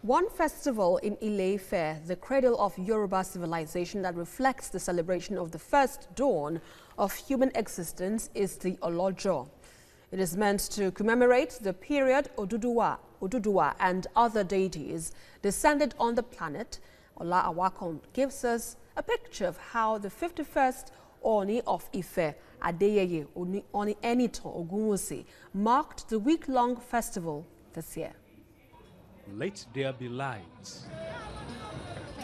One festival in Ile-Ife, the cradle of Yoruba civilization that reflects the celebration of the first dawn of human existence, is the Olojo. It is meant to commemorate the period Oduduwa and other deities descended on the planet. Ola Awakan gives us a picture of how the 51st Ooni of Ife, Adeyeye Enitan Ogunwusi, marked the week-long festival this year. Let there be lights.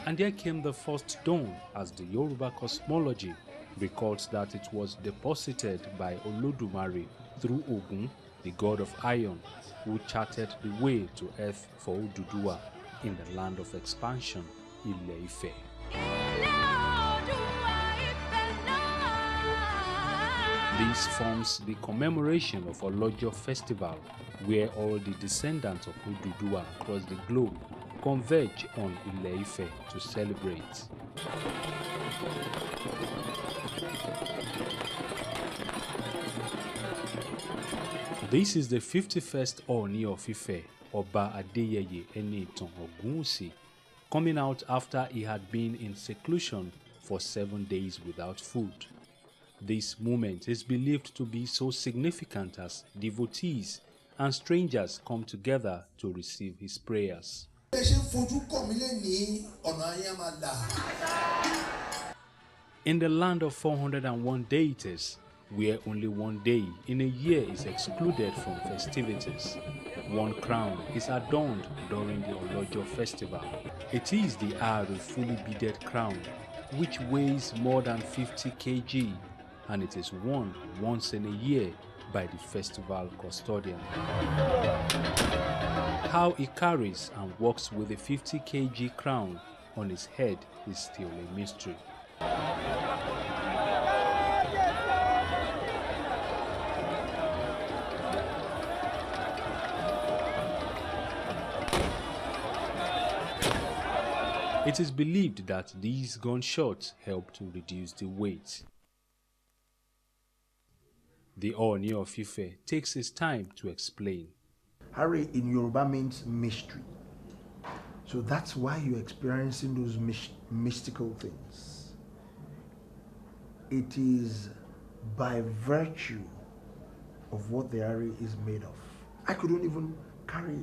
And there came the first dawn, as the Yoruba cosmology records that it was deposited by Olodumare through Ogun, the god of iron, who charted the way to earth for Oduduwa in the land of expansion, Ile-Ife. This forms the commemoration of Olojo festival, where all the descendants of Oduduwa across the globe converge on Ile-Ife to celebrate. This is the 51st Ooni of Ife, Oba Adeyeye Enitan Ogunwusi, coming out after he had been in seclusion for 7 days without food. This moment is believed to be so significant as devotees and strangers come together to receive his prayers. In the land of 401 deities, where only one day in a year is excluded from festivities, one crown is adorned during the Olojo festival. It is the Ari fully beaded crown, which weighs more than 50 kg, and it is worn once in a year by the festival custodian. How he carries and walks with a 50 kg crown on his head is still a mystery. It is believed that these gunshots help to reduce the weight. The Ooni of Ife takes his time to explain. Hari in Yoruba means mystery. So that's why you're experiencing those mystical things. It is by virtue of what the Hari is made of. I couldn't even carry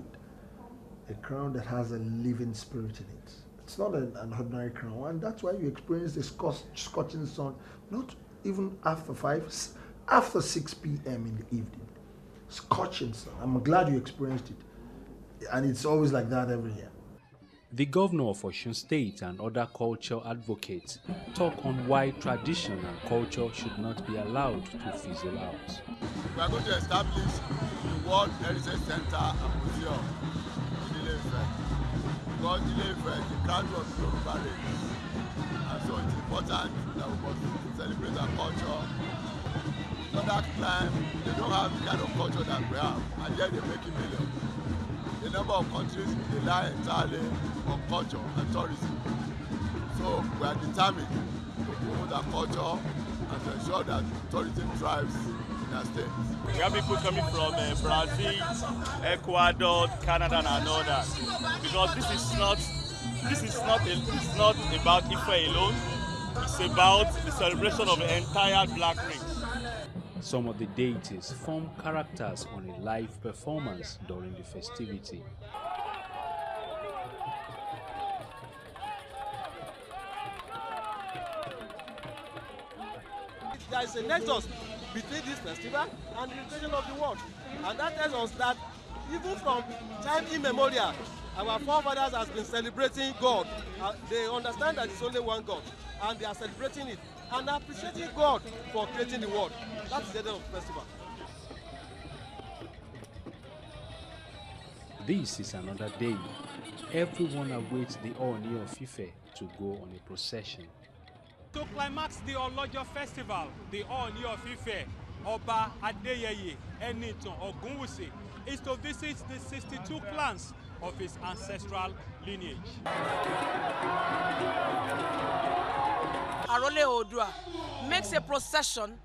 a crown that has a living spirit in it. It's not an ordinary crown, and that's why you experience the scorching sun, not even after 6 p.m. in the evening. Scorching sun. I'm glad you experienced it. And it's always like that every year. The governor of Osun State and other culture advocates talk on why tradition and culture should not be allowed to fizzle out. We are going to establish the World Heritage Center and Museum in Ile-Ife. Because Ile-Ife is the cradle of Yoruba race. And so it's important that we must celebrate our culture. Other time, they don't have the kind of culture that we have, and yet they're making millions. The number of countries rely entirely on culture and tourism. So we are determined to promote our culture and to ensure that tourism thrives in our state. We have people coming from Brazil, Ecuador, Canada, and others. Because this is not about Ife alone. It's about the celebration of the entire Black race. Some of the deities form characters on a live performance during the festivity. There is a nexus between this festival and the creation of the world. And that tells us that even from time immemorial, our forefathers have been celebrating God. They understand that it's only one God, and they are celebrating it and appreciating God for creating the world. That's the end of the festival. This is another day. Everyone awaits the Ooni of Ife to go on a procession. To climax the Olojo festival, the Ooni of Ife, Oba Adeyeye Enitan Ogunwusi, is to visit the 62 clans of his ancestral lineage. Oduduwa makes a procession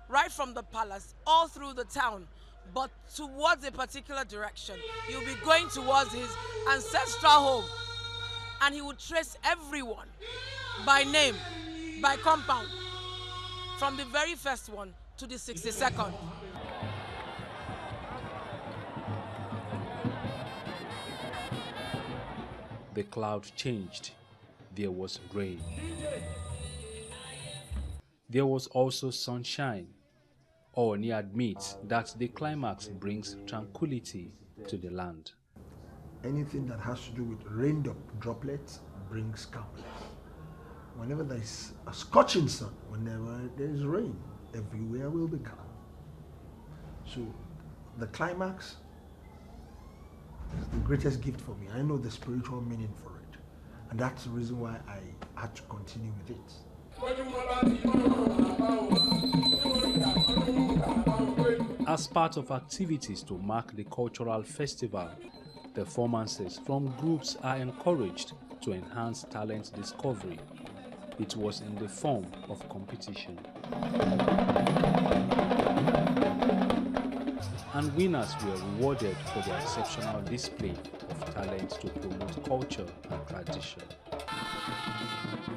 right from the palace all through the town but towards a particular direction. He will be going towards his ancestral home, and he will trace everyone by name, by compound, from the very first one to the 62nd. The cloud changed. There was rain. There was also sunshine. Ooni admits that the climax brings tranquility to the land. Anything that has to do with rain droplets brings calmness. Whenever there is a scorching sun, whenever there is rain, everywhere will be calm. So the climax is the greatest gift for me. I know the spiritual meaning for it. And that's the reason why I had to continue with it. As part of activities to mark the cultural festival, performances from groups are encouraged to enhance talent discovery. It was in the form of competition. And winners were rewarded for their exceptional display of talent to promote culture and tradition.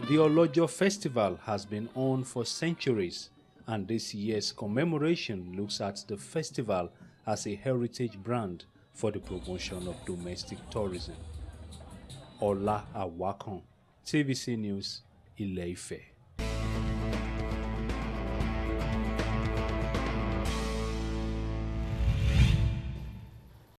The Olojo festival has been on for centuries, and this year's commemoration looks at the festival as a heritage brand for the promotion of domestic tourism. Ola Awakan, TVC News, Ile-Ife.